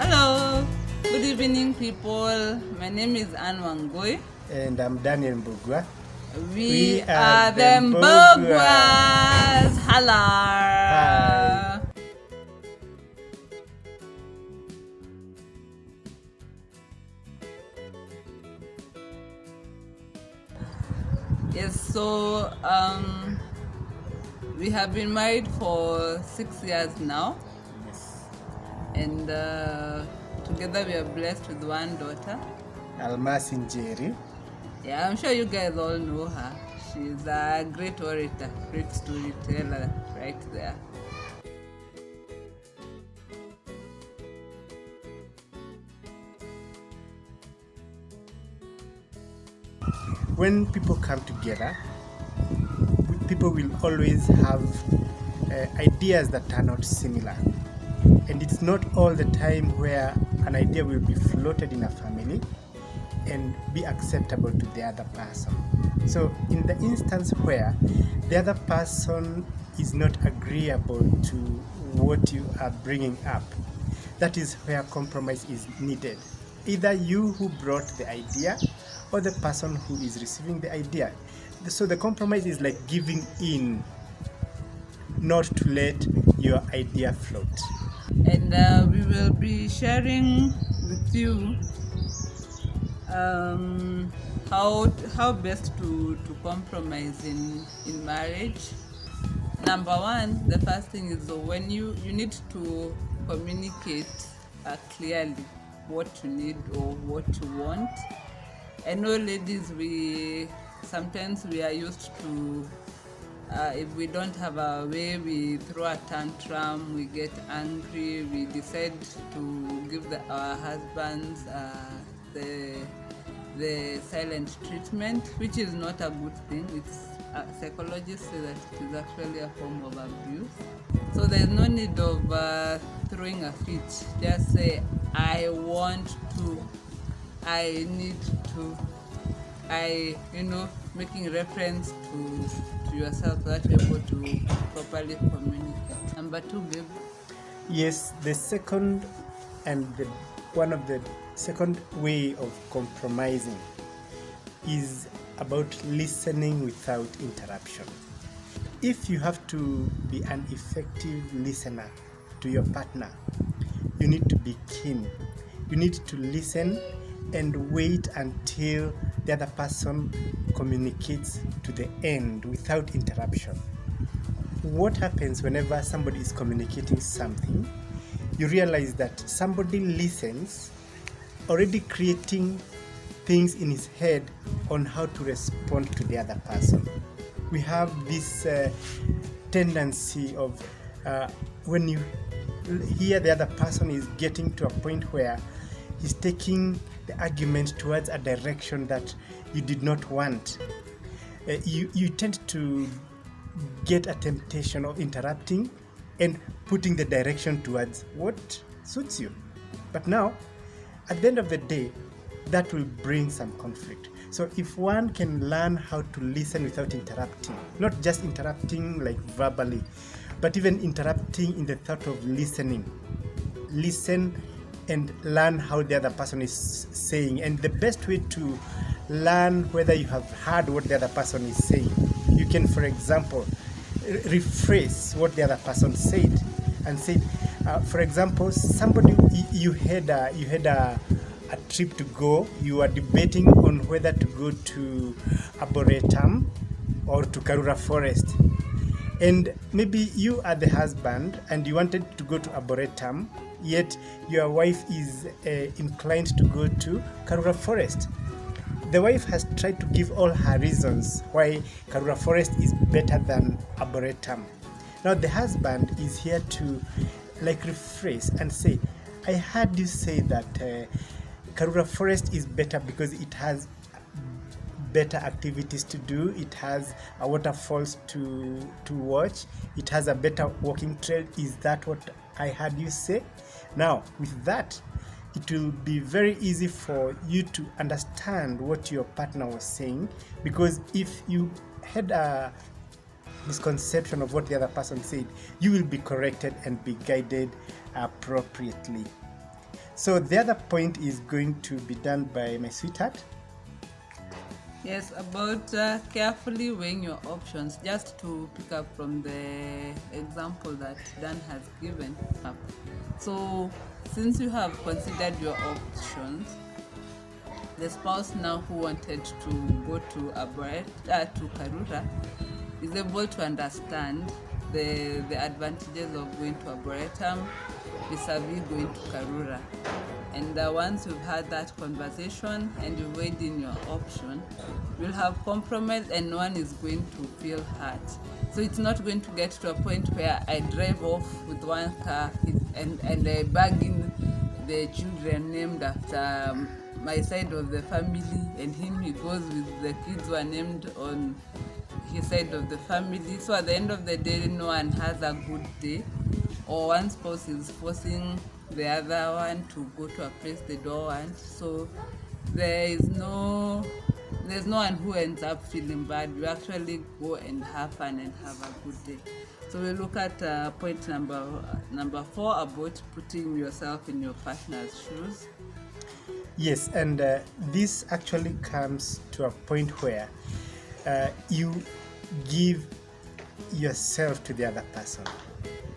Hello, good evening, people. My name is Anne Wangoi. And I'm Daniel Mbuguas. We are the Mbuguas. Hello. Hi. Yes, so we have been married for 6 years now, Yes. and together we are blessed with one daughter. Almasi Njeri. Yeah, I'm sure you guys all know her. She's a great orator, great storyteller, right there. When people come together, people will always have ideas that are not similar. And it's not all the time where an idea will be floated in a family and be acceptable to the other person. So, in the instance where the other person is not agreeable to what you are bringing up, that is where compromise is needed. Either you who brought the idea or the person who is receiving the idea. So, the compromise is like giving in, not to let your idea float. And we will be sharing with you how best to compromise in marriage. Number one, the first thing is when you need to communicate clearly what you need or what you want. I know, ladies, we sometimes we are used to if we don't have our way, we throw a tantrum, we get angry, we decide to give our husbands the silent treatment, which is not a good thing. It's psychologists say that it is actually a form of abuse. So there's no need of throwing a fit. Just say, I want to, I need to, making reference to yourself so that you're able to properly communicate. Number two, babe. Yes, the second and one of the second way of compromising is about listening without interruption. If you have to be an effective listener to your partner, you need to be keen. You need to listen and wait until the other person communicates to the end without interruption. What happens whenever somebody is communicating something, you realize that somebody listens, already creating things in his head on how to respond to the other person. We have this tendency of when you hear the other person is getting to a point where he's taking the argument towards a direction that you did not want, you tend to get a temptation of interrupting and putting the direction towards what suits you. But now, at the end of the day, that will bring some conflict. So if one can learn how to listen without interrupting, not just interrupting like verbally, but even interrupting in the thought of listening, listen and learn how the other person is saying. And the best way to learn whether you have heard what the other person is saying, you can, for example, rephrase what the other person said and say, for example, somebody you had a trip to go, you are debating on whether to go to Arboretum or to Karura Forest, and maybe you are the husband and you wanted to go to Arboretum, yet your wife is inclined to go to Karura Forest. The wife has tried to give all her reasons why Karura Forest is better than Arboretum. Now the husband is here to rephrase and say, I heard you say that Karura Forest is better because it has better activities to do, it has a waterfalls to watch, it has a better walking trail. Is that what I heard you say? Now with that, it will be very easy for you to understand what your partner was saying, because if you had a misconception of what the other person said, you will be corrected and be guided appropriately. So the other point is going to be done by my sweetheart. Yes, about carefully weighing your options, just to pick up from the example that Dan has given up. So, since you have considered your options, the spouse now who wanted to go to to Karura is able to understand the advantages of going to Arboretum vis-a-vis going to Karura. And once you've had that conversation and you weighed in your option, you'll have compromise and no one is going to feel hurt. So it's not going to get to a point where I drive off with one car and I bag in the children named after my side of the family, and him he goes with the kids who are named on his side of the family. So at the end of the day, no one has a good day, or one spouse is forcing the other one to go to a place they don't want. So there's no one who ends up feeling bad. You actually go and have fun and have a good day. So we look at point number 4 about putting yourself in your partner's shoes. Yes, and this actually comes to a point where you give yourself to the other person.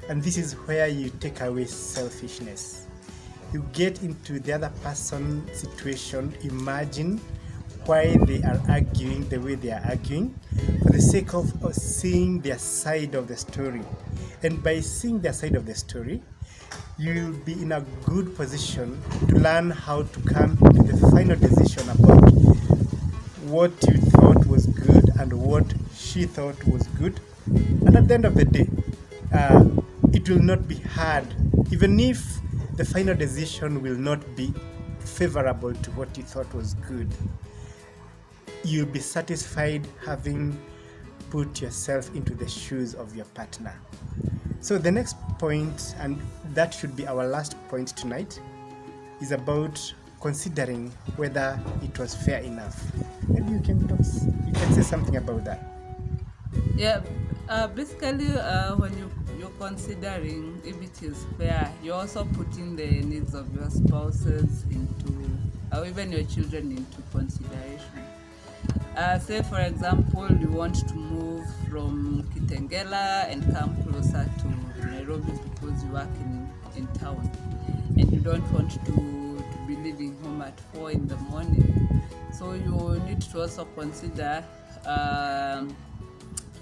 And this is where you take away selfishness. You get into the other person's situation, imagine why they are arguing the way they are arguing, for the sake of seeing their side of the story. And by seeing their side of the story, you'll be in a good position to learn how to come to the final decision about what you thought was good and what she thought was good. And at the end of the day, it will not be hard, even if the final decision will not be favorable to what you thought was good. You'll be satisfied having put yourself into the shoes of your partner. So the next point, and that should be our last point tonight, is about considering whether it was fair enough. Maybe you can say something about that. Yeah, basically, when you're considering if it is fair, you're also putting the needs of your spouses into, or even your children into consideration. Say, for example, you want to move from Kitengela and come closer to Nairobi because you work in town, and you don't want to be leaving home at 4 in the morning. So you need to also consider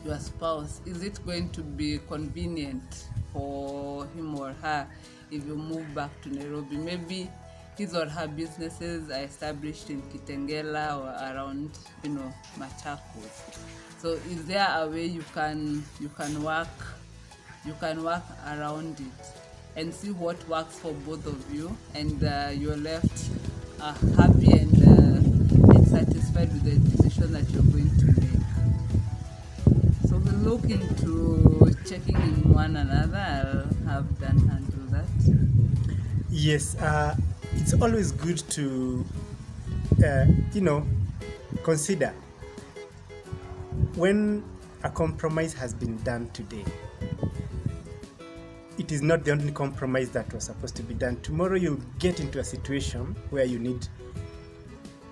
your spouse. Is it going to be convenient for him or her if you move back to Nairobi? Maybe his or her businesses are established in Kitengela or around, Machakos. So is there a way you can work around it and see what works for both of you, and you're left happy and satisfied with the decision that you're going to make. So we'll look into checking in one another. I'll have Dan handle that. Yes, it's always good to, consider when a compromise has been done today. It is not the only compromise that was supposed to be done. Tomorrow you'll get into a situation where you need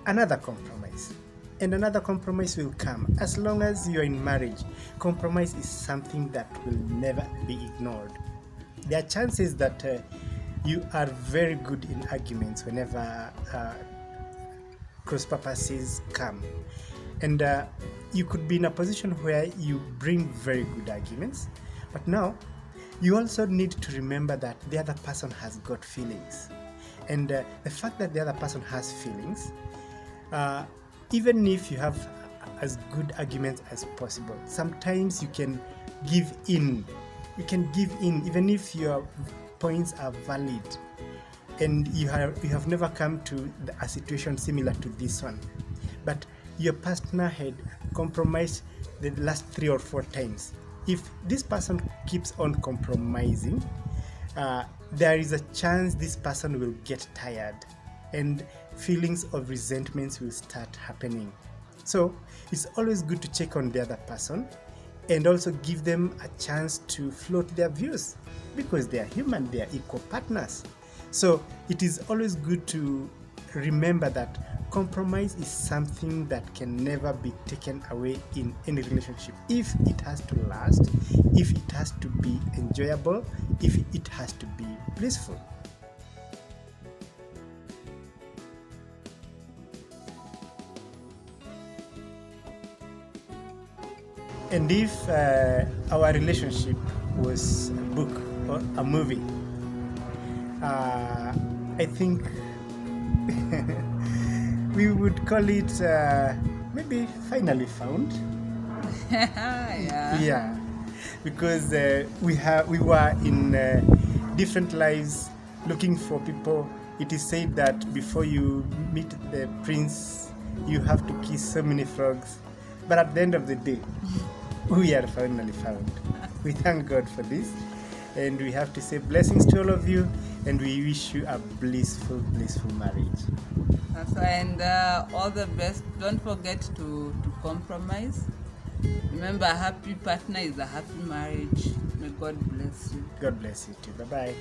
another compromise. And another compromise will come. As long as you're in marriage, compromise is something that will never be ignored. There are chances that you are very good in arguments whenever cross purposes come. And you could be in a position where you bring very good arguments. But now, you also need to remember that the other person has got feelings. And the fact that the other person has feelings, even if you have as good arguments as possible, sometimes you can give in. You can give in even if your points are valid, and you have never come to a situation similar to this one, but your partner had compromised the last 3 or 4 times. If this person keeps on compromising, there is a chance this person will get tired and feelings of resentments will start happening. So it's always good to check on the other person and also give them a chance to float their views, because they are human, they are equal partners. So it is always good to remember that compromise is something that can never be taken away in any relationship. If it has to last, if it has to be enjoyable, if it has to be blissful. And if our relationship was a book or a movie, I think we would call it maybe Finally Found. Yeah. Yeah, because we were in different lives looking for people. It is said that before you meet the prince, you have to kiss so many frogs. But at the end of the day, we are finally found. We thank God for this, and we have to say blessings to all of you, and we wish you a blissful, blissful marriage. And all the best. Don't forget to compromise. Remember, a happy partner is a happy marriage. May God bless you. God bless you too. Bye bye.